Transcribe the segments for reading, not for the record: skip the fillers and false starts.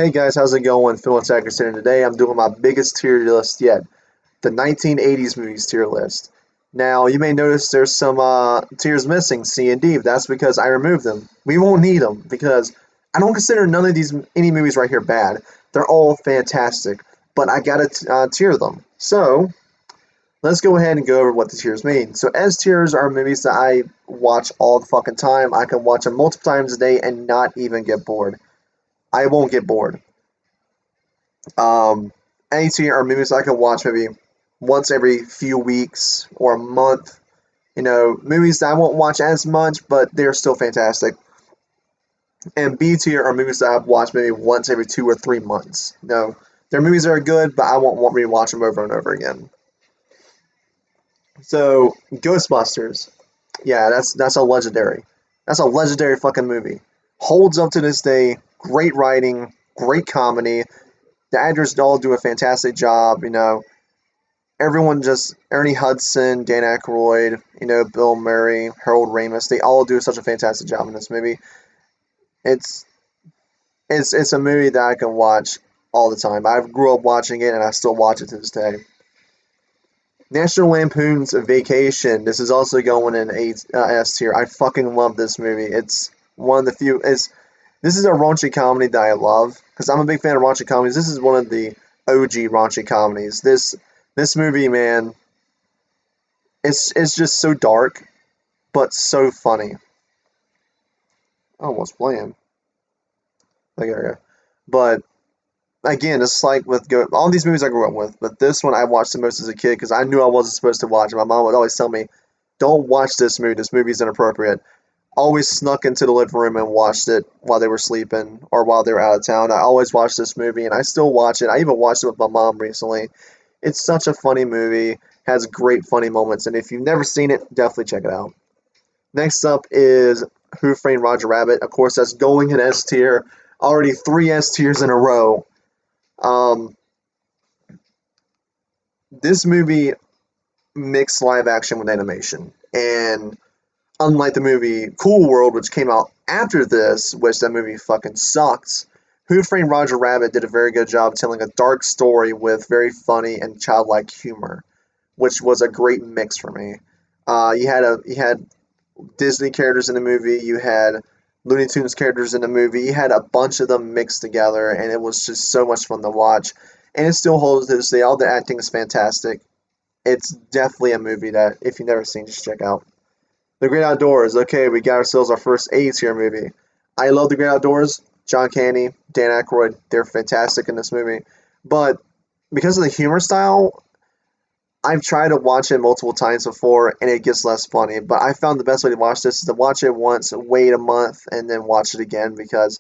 Hey guys, how's it going? Phil Attacker here. Today I'm doing my biggest tier list yet, the 1980s movies tier list. Now, you may notice there's some tiers missing, C and D. That's because I removed them. We won't need them because I don't consider none of these any movies right here bad. They're all fantastic, but I gotta tier them. So let's go ahead and go over what the tiers mean. So S tiers are movies that I watch all the fucking time. I can watch them multiple times a day and not even get bored. I won't get bored. Um, A tier are movies I can watch maybe once every few weeks or a month. Movies that I won't watch as much, but they're still fantastic. And B tier are movies that I've watched maybe once every 2 or 3 months. They're movies that are good, but I won't want me to watch them over and over again. So Ghostbusters, yeah, that's a legendary. That's a legendary fucking movie. Holds up to this day. Great writing, great comedy. The actors all do a fantastic job. Everyone just Ernie Hudson, Dan Aykroyd, Bill Murray, Harold Ramis. They all do such a fantastic job in this movie. It's it's a movie that I can watch all the time. I grew up watching it, and I still watch it to this day. National Lampoon's Vacation. This is also going in S tier. I fucking love this movie. It's one of the few. This is a raunchy comedy that I love because I'm a big fan of raunchy comedies. This is one of the OG raunchy comedies. This movie, man, it's just so dark but so funny. I almost playing like area, but again, it's like with all these movies I grew up with, but this one I watched the most as a kid because I knew I wasn't supposed to watch it. My mom would always tell me, "Don't watch this movie. This movie's inappropriate." Always snuck into the living room and watched it while they were sleeping or while they were out of town. I always watched this movie and I still watch it. I even watched it with my mom recently. It's such a funny movie, has great funny moments, and if you've never seen it, definitely check it out. Next up is Who Framed Roger Rabbit. Of course, that's going in S tier. Already three S tiers in a row. Um, this movie mixed live action with animation, and unlike the movie Cool World, which came out after this, which that movie fucking sucks, Who Framed Roger Rabbit did a very good job telling a dark story with very funny and childlike humor, which was a great mix for me. You had Disney characters in the movie, you had Looney Tunes characters in the movie, you had a bunch of them mixed together, and it was just so much fun to watch. And it still holds to this day. All the acting is fantastic. It's definitely a movie that if you've never seen, just check out. The Great Outdoors. Okay, we got ourselves our first A tier movie. I love The Great Outdoors. John Candy, Dan Aykroyd, they're fantastic in this movie. But because of the humor style, I've tried to watch it multiple times before and it gets less funny. But I found the best way to watch this is to watch it once, wait a month, and then watch it again because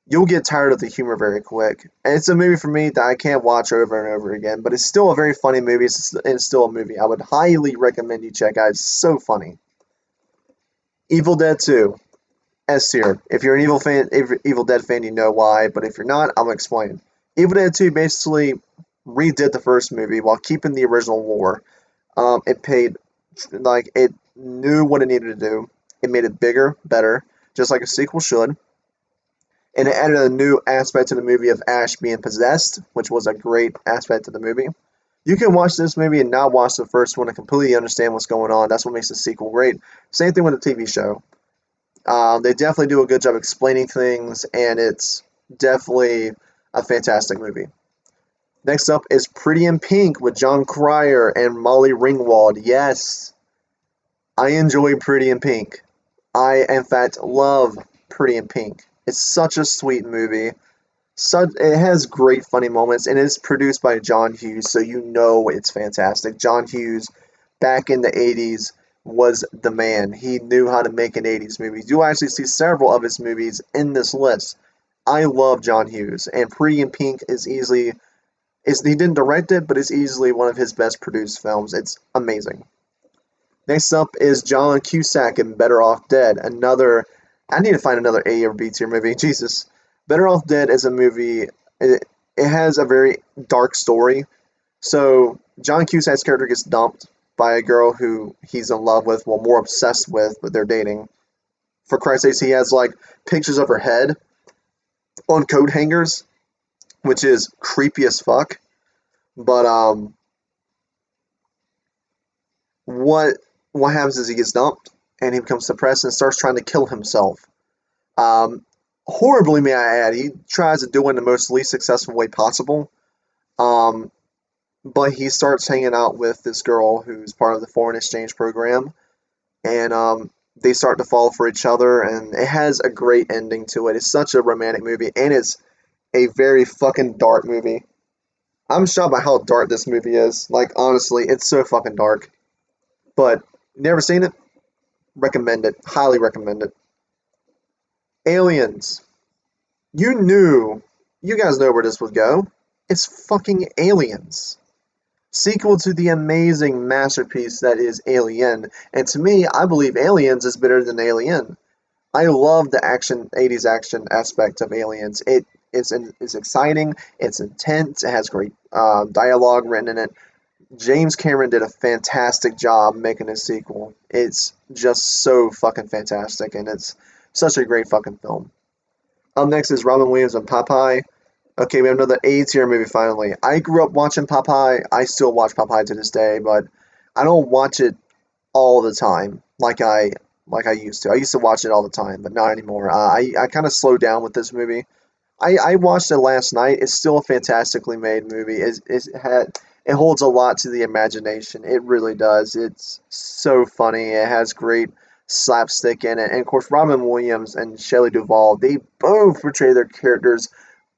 you'll get tired of the humor very quick. And it's a movie for me that I can't watch over and over again. But it's still a very funny movie. It's still a movie I would highly recommend you check out. It's so funny. Evil Dead 2, S tier. If you're an Evil Dead fan, you know why. But if you're not, I'm gonna explain. Evil Dead 2 basically redid the first movie while keeping the original lore. It paid like it knew what it needed to do. It made it bigger, better, just like a sequel should. And it added a new aspect to the movie of Ash being possessed, which was a great aspect of the movie. You can watch this movie and not watch the first one and completely understand what's going on. That's what makes the sequel great. Same thing with the TV show. They definitely do a good job explaining things, and it's definitely a fantastic movie. Next up is Pretty in Pink with John Cryer and Molly Ringwald. Yes, I enjoy Pretty in Pink. I, in fact, love Pretty in Pink. It's such a sweet movie. It has great funny moments, and it's produced by John Hughes, so you know it's fantastic. John Hughes, back in the 80s, was the man. He knew how to make an 80s movie. You actually see several of his movies in this list. I love John Hughes, and Pretty in Pink is easily is he didn't direct it, but it's easily one of his best produced films. It's amazing. Next up is John Cusack in Better Off Dead. I need to find another A or B tier movie. Jesus. Better Off Dead is a movie. It has a very dark story. So John Cusack's character gets dumped by a girl who he's in love with, well, more obsessed with, but they're dating. For Christ's sake, he has like pictures of her head on coat hangers, which is creepy as fuck. But what what happens is he gets dumped and he becomes depressed and starts trying to kill himself. Um, Horribly, may I add. He tries to do it in the most least successful way possible. Um, but he starts hanging out with this girl who's part of the foreign exchange program, and they start to fall for each other, and it has a great ending to it. It's such a romantic movie, and it's a very fucking dark movie. I'm shocked by how dark this movie is. Like, honestly, it's so fucking dark. But, never seen it? Recommend it. Highly recommend it. Aliens. You knew. You guys know where this would go. It's fucking Aliens. Sequel to the amazing masterpiece that is Alien. And to me, I believe Aliens is better than Alien. I love the action, 80s action aspect of Aliens. It's exciting, it's intense, it has great dialogue written in it. James Cameron did a fantastic job making a sequel. It's just so fucking fantastic, and it's such a great fucking film. Up next is Robin Williams and Popeye. Okay, we have another A tier movie finally. I grew up watching Popeye. I still watch Popeye to this day, but I don't watch it all the time like I used to. I used to watch it all the time, but not anymore. I kind of slowed down with this movie. I watched it last night. It's still a fantastically made movie. It holds a lot to the imagination. It really does. It's so funny. It has great slapstick in it, and of course, Robin Williams and Shelley Duvall. They both portray their characters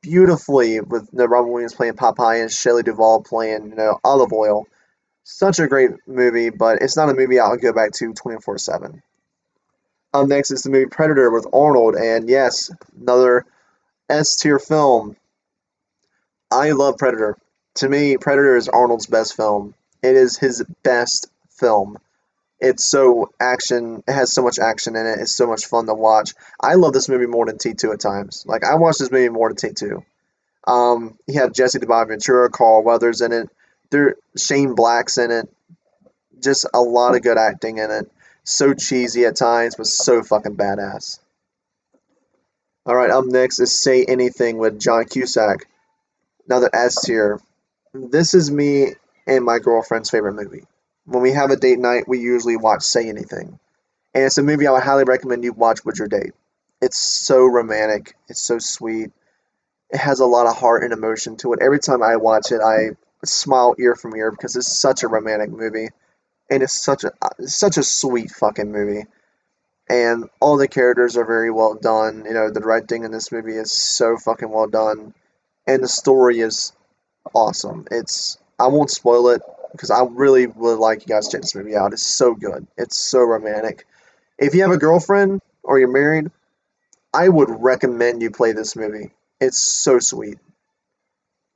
beautifully. With Robin Williams playing Popeye and Shelley Duvall playing Olive Oil. Such a great movie, but it's not a movie I'll go back to 24/7. Up next is the movie Predator with Arnold, and yes, another S tier film. I love Predator. To me, Predator is Arnold's best film. It is his best film. It's so action. It has so much action in it. It's so much fun to watch. I love this movie more than T2 at times. Like I watch this movie more than T2. You have Jesse the Bob Ventura, Carl Weathers in it. Shane Black's in it. Just a lot of good acting in it. So cheesy at times, but so fucking badass. All right, up next is Say Anything with John Cusack. Another S tier. This is me and my girlfriend's favorite movie. When we have a date night, we usually watch Say Anything. And it's a movie I would highly recommend you watch with your date. It's so romantic. It's so sweet. It has a lot of heart and emotion to it. Every time I watch it, I smile ear from ear because it's such a romantic movie. And it's such a sweet fucking movie. And all the characters are very well done. The directing in this movie is so fucking well done, and the story is awesome. I won't spoil it because I really would like you guys to check this movie out. It's so good. It's so romantic. If you have a girlfriend or you're married, I would recommend you play this movie. It's so sweet.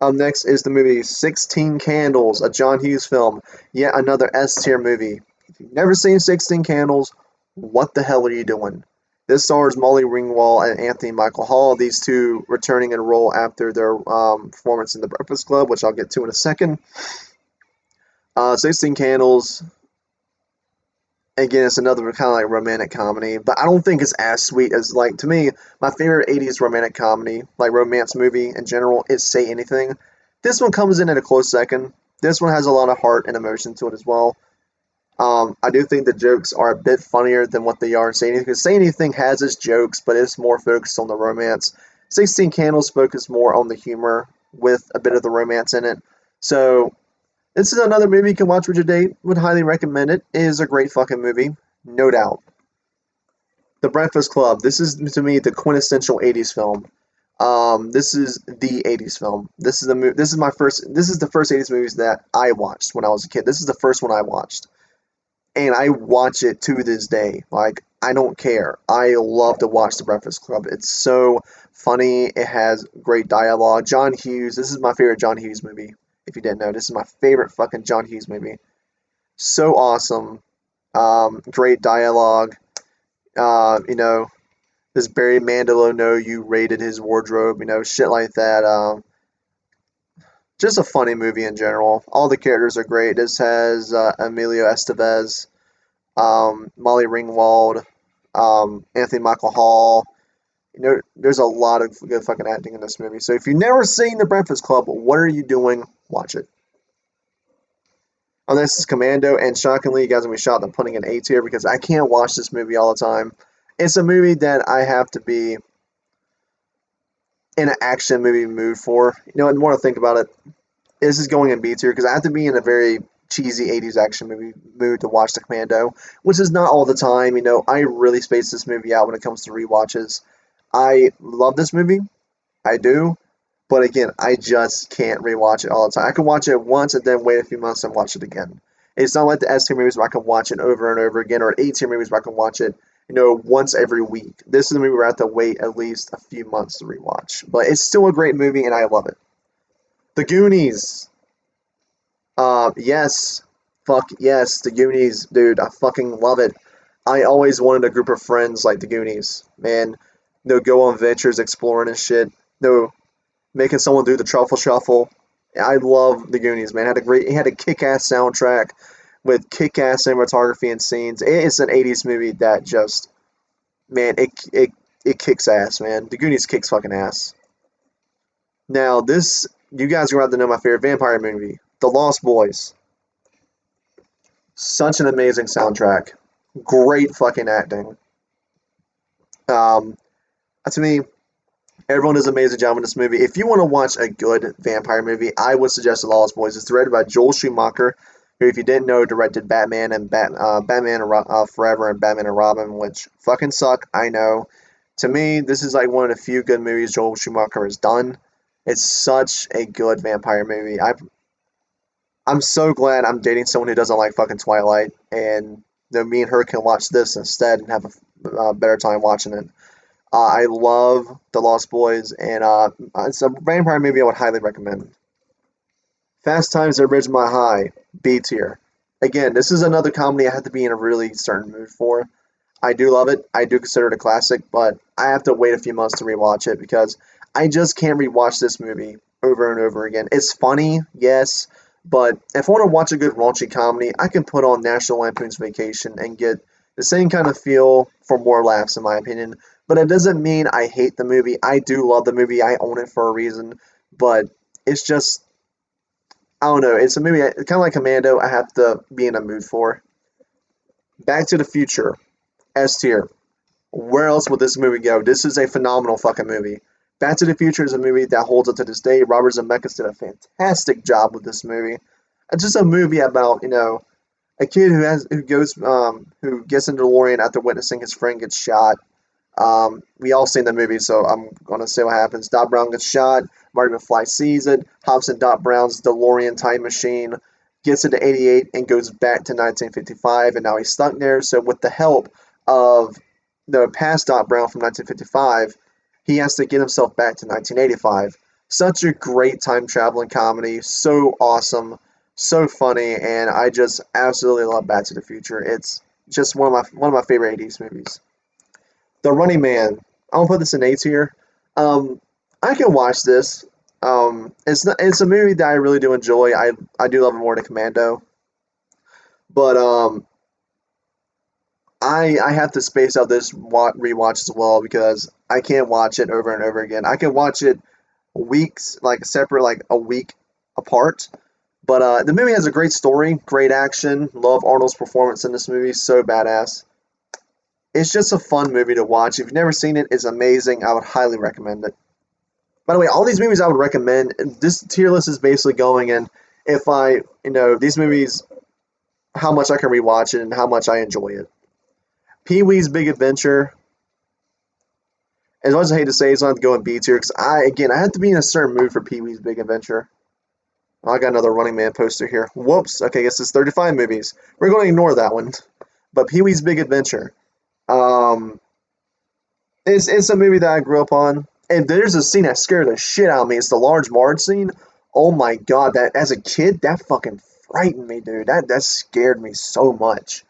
Up next is the movie 16 Candles, a John Hughes film. Yet another S tier movie. If you've never seen 16 Candles, what the hell are you doing? This stars Molly Ringwald and Anthony Michael Hall, these two returning in a role after their performance in The Breakfast Club, which I'll get to in a second. 16 Candles, again, it's another kind of like romantic comedy, but I don't think it's as sweet as, like, to me, my favorite 80s romantic comedy, like romance movie in general, is Say Anything. This one comes in at a close second. This one has a lot of heart and emotion to it as well. I do think the jokes are a bit funnier than what they are in Say Anything, because Say Anything has its jokes, but it's more focused on the romance. 16 Candles focus more on the humor with a bit of the romance in it. So this is another movie you can watch with your date. Would highly recommend it. It is a great fucking movie, no doubt. The Breakfast Club. This is to me the quintessential '80s film. This is the '80s film. This is my first. This is the first '80s movies that I watched when I was a kid. This is the first one I watched, and I watch it to this day. Like I don't care. I love to watch The Breakfast Club. It's so funny. It has great dialogue. John Hughes. This is my favorite John Hughes movie. If you didn't know, this is my favorite fucking John Hughes movie. So awesome. Great dialogue. You know, does Barry Manilow know you raided his wardrobe? Shit like that. Just a funny movie in general. All the characters are great. This has Emilio Estevez, Molly Ringwald, Anthony Michael Hall. there's a lot of good fucking acting in this movie. So if you've never seen The Breakfast Club, what are you doing? Watch it. Oh, this is Commando, and shockingly, you guys are gonna be shocked I'm putting an A tier because I can't watch this movie all the time. It's a movie that I have to be in an action movie mood for. The more I think about it, this is going in B tier because I have to be in a very cheesy 80s action movie mood to watch The Commando, which is not all the time. I really space this movie out when it comes to rewatches. I love this movie. I do. But again, I just can't rewatch it all the time. I can watch it once and then wait a few months and watch it again. It's not like the S tier movies where I can watch it over and over again, or A tier movies where I can watch it, once every week. This is a movie where I have to wait at least a few months to rewatch. But it's still a great movie and I love it. The Goonies. Yes. Fuck yes, The Goonies, dude. I fucking love it. I always wanted a group of friends like The Goonies. Man, go on adventures, exploring and shit. No, making someone do the truffle shuffle. I love the Goonies, man. It had a kick-ass soundtrack with kick-ass cinematography and scenes. It's an '80s movie that just, man, it kicks ass, man. The Goonies kicks fucking ass. Now you guys are going to have to know my favorite vampire movie, The Lost Boys. Such an amazing soundtrack, great fucking acting. Um, to me, everyone does an amazing job in this movie. If you want to watch a good vampire movie, I would suggest The Lost Boys. It's directed by Joel Schumacher, who, if you didn't know, directed Batman and Batman Forever and Batman and Robin, which fucking suck. I know. To me, this is like one of the few good movies Joel Schumacher has done. It's such a good vampire movie. I'm so glad I'm dating someone who doesn't like fucking Twilight, and me and her can watch this instead and have a better time watching it. I love The Lost Boys, and it's a vampire movie I would highly recommend. Fast Times at Ridgemont High, B tier. Again, this is another comedy I have to be in a really certain mood for. I do love it. I do consider it a classic, but I have to wait a few months to rewatch it because I just can't rewatch this movie over and over again. It's funny, yes, but if I want to watch a good raunchy comedy, I can put on National Lampoon's Vacation and get the same kind of feel for more laughs, in my opinion. But it doesn't mean I hate the movie. I do love the movie. I own it for a reason. But it's just, I don't know. It's a movie, kind of like Commando, I have to be in a mood for. Back to the Future, S tier. Where else would this movie go? This is a phenomenal fucking movie. Back to the Future is a movie that holds up to this day. Robert Zemeckis did a fantastic job with this movie. It's just a movie about, a kid who gets into DeLorean after witnessing his friend get shot. We all seen the movie, so I'm gonna say what happens. Doc Brown gets shot. Marty McFly sees it. Hops in Doc Brown's DeLorean time machine, gets into '88 and goes back to 1955, and now he's stuck there. So with the help of the past Doc Brown from 1955, he has to get himself back to 1985. Such a great time traveling comedy, so awesome, so funny, and I just absolutely love Back to the Future. It's just one of my favorite '80s movies. The Running Man. I'll put this in A tier. Um, I can watch this. It's a movie that I really do enjoy. I do love it more than Commando, but I have to space out this rewatch as well because I can't watch it over and over again. I can watch it weeks like separate, like a week apart. But the movie has a great story, great action. Love Arnold's performance in this movie, so badass. It's just a fun movie to watch. If you've never seen it, it's amazing. I would highly recommend it. By the way, all these movies I would recommend. This tier list is basically going in if these movies, how much I can rewatch it and how much I enjoy it. Pee Wee's Big Adventure. As much as I hate to say, it's not to go in B tier because I have to be in a certain mood for Pee Wee's Big Adventure. Oh, I got another Running Man poster here. Whoops. Okay, I guess it's 35 movies. We're going to ignore that one. But Pee Wee's Big Adventure. Um, it's a movie that I grew up on. And there's a scene that scared the shit out of me. It's the Large Marge scene. Oh my god, that as a kid, that fucking frightened me, dude. That scared me so much.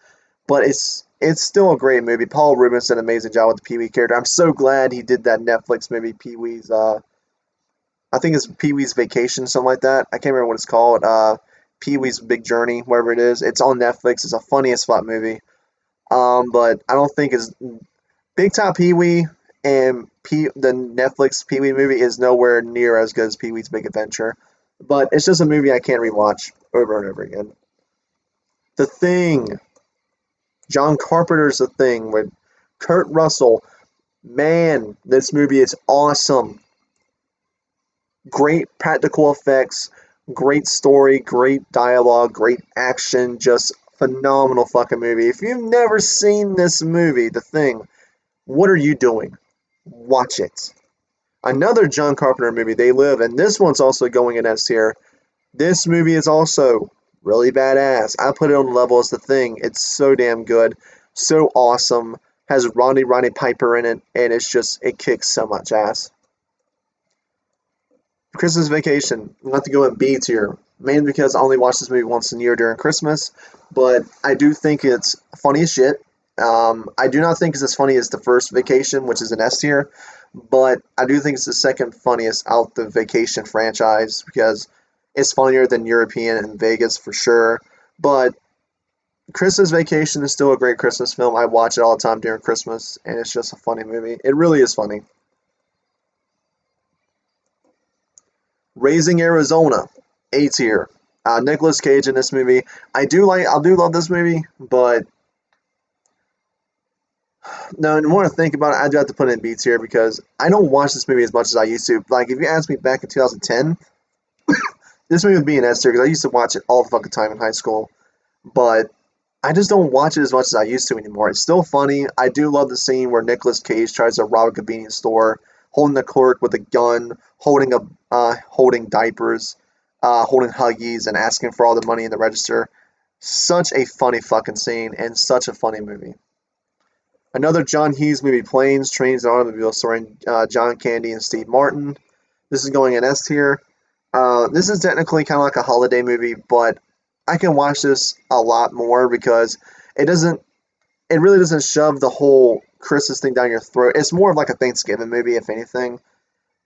But it's still a great movie. Paul Rubens did an amazing job with the Pee Wee character. I'm so glad he did that Netflix movie, Pee Wee's. I think it's Pee Wee's Vacation, something like that. I can't remember what it's called. Pee Wee's Big Journey, wherever it is. It's on Netflix. It's a funny as fuck movie. But I don't think it's Big Top Pee Wee and the Netflix Pee Wee movie is nowhere near as good as Pee Wee's Big Adventure. But it's just a movie I can't rewatch over and over again. The Thing, John Carpenter's The Thing with Kurt Russell. Man, this movie is awesome. Great practical effects, great story, great dialogue, great action, just phenomenal fucking movie. If you've never seen this movie, The Thing, what are you doing? Watch it. Another John Carpenter movie, They Live, and this one's also going in S tier. This movie is also really badass. I put it on the level as The Thing. It's so damn good, so awesome. Has Roddy Piper in it, and it kicks so much ass. Christmas Vacation. I'm going to go in B tier, mainly because I only watch this movie once a year during Christmas, but I do think it's funny as shit. I do not think it's as funny as the first Vacation, which is an S tier, but I do think it's the second funniest out the Vacation franchise because it's funnier than European and Vegas for sure. But Christmas Vacation is still a great Christmas film. I watch it all the time during Christmas, and it's just a funny movie. It really is funny. Raising Arizona, A tier. Nicolas Cage in this movie. I do love this movie, but no, the more I think about it, I do have to put it in B tier because I don't watch this movie as much as I used to. Like, if you asked me back in 2010, this movie would be an S tier because I used to watch it all the fucking time in high school. But I just don't watch it as much as I used to anymore. It's still funny. I do love the scene where Nicolas Cage tries to rob a convenience store, holding the clerk with a gun, holding diapers, holding Huggies, and asking for all the money in the register. Such a funny fucking scene and such a funny movie. Another John Hughes movie, Planes, Trains, and Automobiles, starring John Candy and Steve Martin. This is going in S tier. This is technically kind of like a holiday movie, but I can watch this a lot more because it doesn't it really doesn't shove the whole Christmas thing down your throat. It's more of like a Thanksgiving movie, if anything,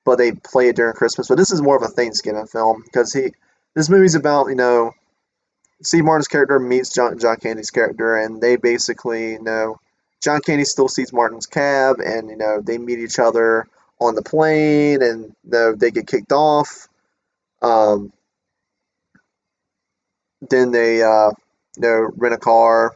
but they play it during Christmas. But this is more of a Thanksgiving film because this movie's about Steve Martin's character meets John Candy's character, and they basically John Candy still sees Martin's cab, and they meet each other on the plane, and they get kicked off. Um, then they rent a car.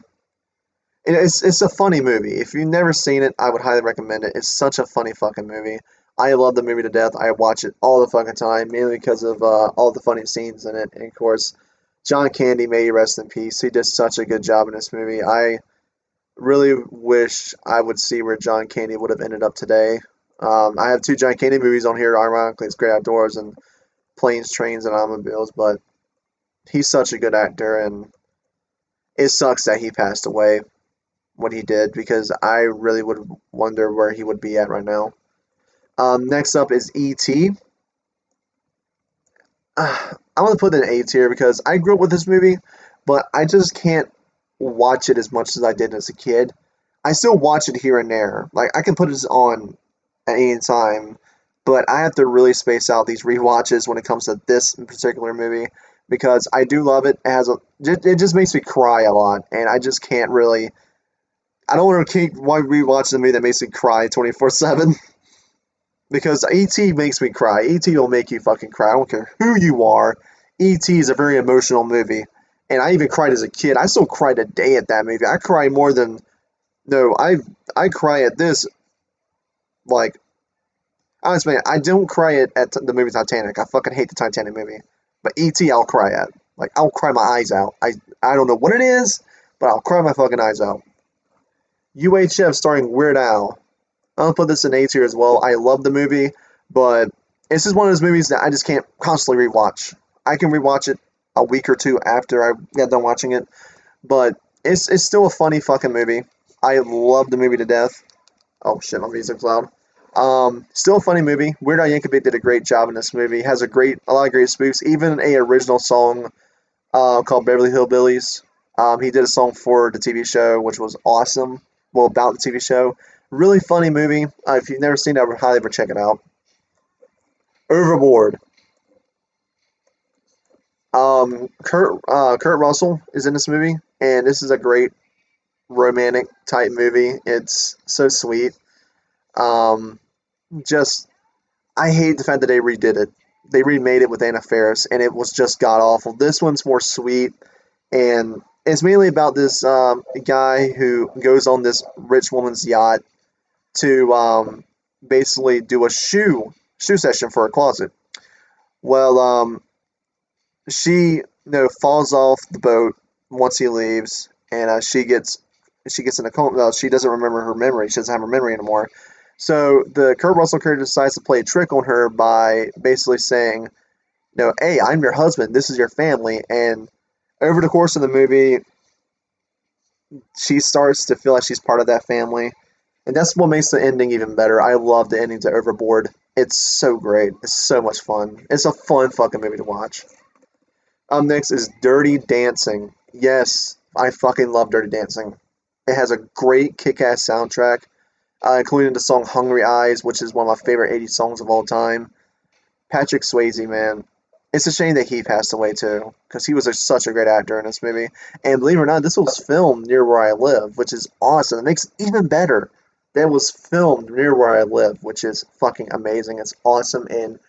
It's a funny movie. If you've never seen it, I would highly recommend it. It's such a funny fucking movie. I love the movie to death. I watch it all the fucking time, mainly because of all the funny scenes in it. And of course, John Candy, may he rest in peace. He did such a good job in this movie. I really wish I would see where John Candy would have ended up today. I have two John Candy movies on here. Ironically, it's Great Outdoors and Planes, Trains, and Automobiles. But he's such a good actor, and it sucks that he passed away when he did because I really would wonder where he would be at right now. Next up is E.T. I'm gonna put it in A tier because I grew up with this movie, but I just can't watch it as much as I did as a kid. I still watch it here and there. Like I can put this on at any time, but I have to really space out these rewatches when it comes to this particular movie because I do love it. It just makes me cry a lot, and I just can't really. I don't want to keep rewatching a movie that makes me cry 24/7 because E.T. makes me cry. E.T. will make you fucking cry. I don't care who you are. E.T. is a very emotional movie, and I even cried as a kid. I still cry today at that movie. I cry more than no. I cry at this like honestly. I don't cry at the movie Titanic. I fucking hate the Titanic movie, but E.T. I'll cry at. Like I'll cry my eyes out. I don't know what it is, but I'll cry my fucking eyes out. UHF starring Weird Al. I'll put this in A tier as well. I love the movie, but it's just one of those movies that I just can't constantly rewatch. I can rewatch it a week or two after I get done watching it, but it's still a funny fucking movie. I love the movie to death. Oh shit, my music's loud. Still a funny movie. Weird Al Yankovic did a great job in this movie. Has a lot of great spoofs. Even a original song called Beverly Hillbillies. He did a song for the TV show, which was awesome. Well, about the TV show. Really funny movie. If you've never seen it, I would highly check it out. Overboard. Kurt Russell is in this movie, and this is a great romantic type movie. It's so sweet. Um, just I hate the fact that they redid it. They remade it with Anna Faris, and it was just god awful. This one's more sweet, and it's mainly about this guy who goes on this rich woman's yacht to basically do a shoe session for her closet. Well, she falls off the boat once he leaves, and she gets in a coma. She doesn't remember her memory. She doesn't have her memory anymore. So the Kurt Russell character decides to play a trick on her by basically saying, hey, I'm your husband. This is your family. And over the course of the movie, she starts to feel like she's part of that family. And that's what makes the ending even better. I love the ending to Overboard. It's so great. It's so much fun. It's a fun fucking movie to watch. Up next is Dirty Dancing. Yes, I fucking love Dirty Dancing. It has a great kick-ass soundtrack, including the song Hungry Eyes, which is one of my favorite 80s songs of all time. Patrick Swayze, man. It's a shame that he passed away too, because he was such a great actor in this movie. And believe it or not, this was filmed near where I live, which is awesome. It makes it even better that it was filmed near where I live, which is fucking amazing. It's awesome, and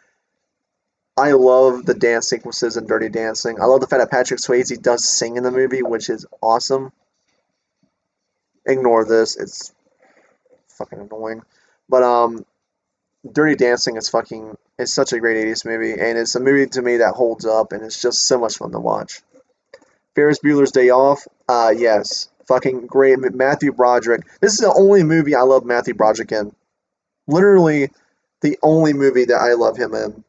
I love the dance sequences in Dirty Dancing. I love the fact that Patrick Swayze does sing in the movie, which is awesome. Ignore this; it's fucking annoying. But Dirty Dancing is fucking. It's such a great 80s movie, and it's a movie to me that holds up, and it's just so much fun to watch. Ferris Bueller's Day Off, yes, fucking great. Matthew Broderick. This is the only movie I love Matthew Broderick in. Literally, the only movie that I love him in.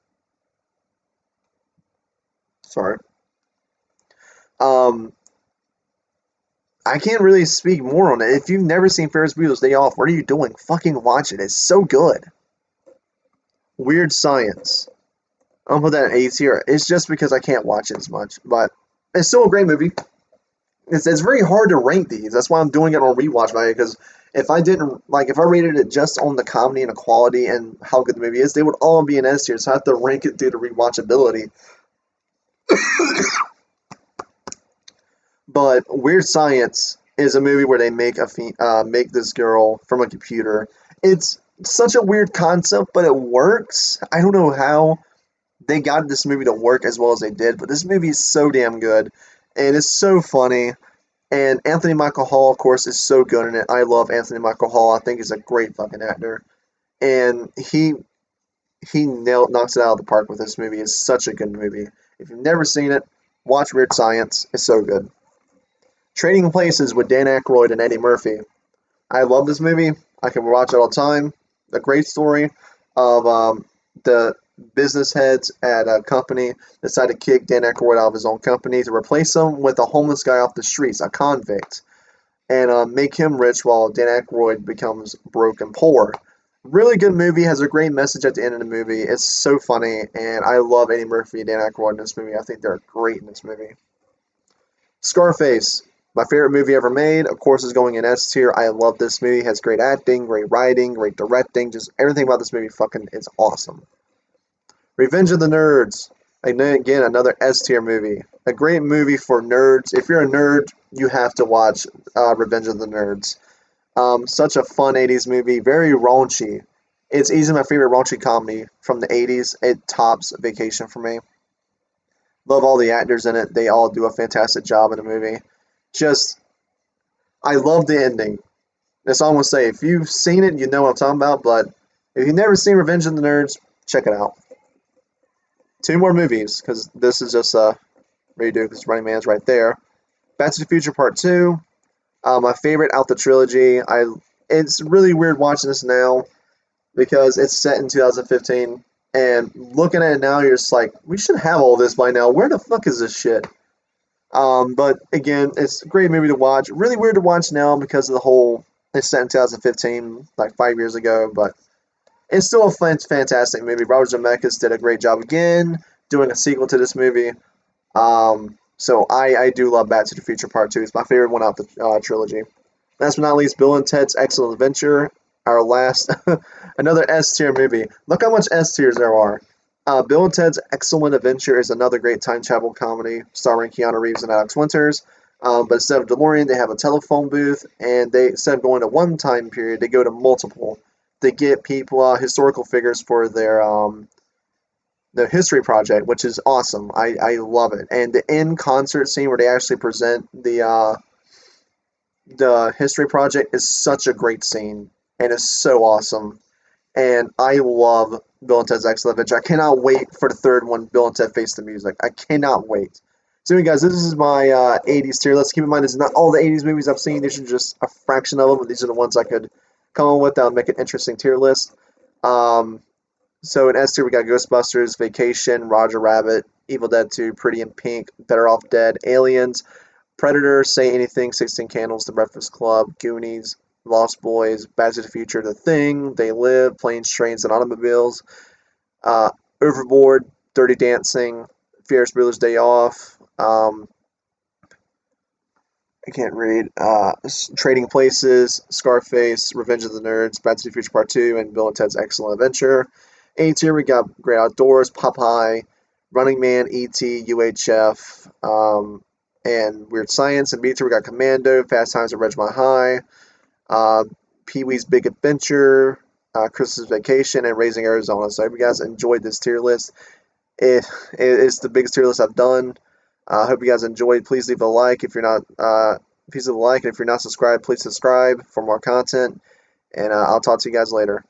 Sorry. Um, I can't really speak more on it. If you've never seen Ferris Bueller's Day Off, what are you doing? Fucking watch it. It's so good. Weird Science. I'll put that in A tier. It's just because I can't watch it as much, but it's still a great movie. It's very hard to rank these. That's why I'm doing it on rewatch value. Because if I rated it just on the comedy and the quality and how good the movie is, they would all be in S tier. So I have to rank it due to rewatchability. But Weird Science is a movie where they make this girl from a computer. It's such a weird concept, but it works. I don't know how they got this movie to work as well as they did, but this movie is so damn good, and it's so funny. And Anthony Michael Hall, of course, is so good in it. I love Anthony Michael Hall. I think he's a great fucking actor, and he knocks it out of the park with this movie. It's such a good movie. If you've never seen it, watch Weird Science. It's so good. Trading Places with Dan Aykroyd and Eddie Murphy. I love this movie. I can watch it all the time. A great story of the business heads at a company decide to kick Dan Aykroyd out of his own company to replace him with a homeless guy off the streets, a convict, and make him rich while Dan Aykroyd becomes broke and poor. Really good movie. Has a great message at the end of the movie. It's so funny, and I love Eddie Murphy and Dan Aykroyd in this movie. I think they're great in this movie. Scarface, my favorite movie ever made. Of course, is going in S tier. I love this movie. It has great acting, great writing, great directing. Just everything about this movie fucking is awesome. Revenge of the Nerds. Again, another S tier movie. A great movie for nerds. If you're a nerd, you have to watch Revenge of the Nerds. Such a fun 80s movie. Very raunchy. It's easily my favorite raunchy comedy from the 80s. It tops Vacation for me. Love all the actors in it. They all do a fantastic job in the movie. Just, I love the ending. That's all I'm going to say. If you've seen it, you know what I'm talking about. But if you've never seen Revenge of the Nerds, check it out. Two more movies, because this is just redo, because Running Man's right there. Back to the Future Part 2. My favorite out the trilogy. It's really weird watching this now because it's set in 2015. And looking at it now, you're just like, we should have all this by now. Where the fuck is this shit? But again, it's a great movie to watch. Really weird to watch now because of the whole. It's set in 2015, like 5 years ago, but it's still a fantastic movie. Robert Zemeckis did a great job again doing a sequel to this movie. So I do love Back to the Future Part 2. It's my favorite one out the trilogy. Last but not least, Bill and Ted's Excellent Adventure. Our last, another S tier movie. Look how much S tiers there are. Bill and Ted's Excellent Adventure is another great time travel comedy starring Keanu Reeves and Alex Winters. But instead of DeLorean, they have a telephone booth, and instead of going to one time period, they go to multiple. they get people historical figures for their history project, which is awesome. I love it. And the in concert scene where they actually present the history project is such a great scene and it's so awesome. And I love Bill and Ted's Excellent Adventure. I cannot wait for the third one, Bill and Ted Face the Music. I cannot wait. So, anyway, guys, this is my 80s tier list. Keep in mind, this is not all the 80s movies I've seen. These are just a fraction of them. But these are the ones I could come up with that would make an interesting tier list. Um, so, in S tier, we got Ghostbusters, Vacation, Roger Rabbit, Evil Dead 2, Pretty in Pink, Better Off Dead, Aliens, Predator, Say Anything, 16 Candles, The Breakfast Club, Goonies, Lost Boys, Back to the Future, The Thing, They Live, Planes, Trains, and Automobiles, uh, Overboard, Dirty Dancing, Ferris Bueller's Day Off. I can't read. Trading Places, Scarface, Revenge of the Nerds, Back to the Future Part 2, and Bill and Ted's Excellent Adventure. A tier, we got Great Outdoors, Popeye, Running Man, E.T., UHF, and Weird Science. And B tier, we got Commando, Fast Times at Ridgemont High, uh, Pee Wee's Big Adventure, Christmas Vacation, and Raising Arizona. So I hope you guys enjoyed this tier list. It's the biggest tier list I've done. I hope you guys enjoyed. Please leave a like if you're not. Please leave a like, and if you're not subscribed, please subscribe for more content. And I'll talk to you guys later.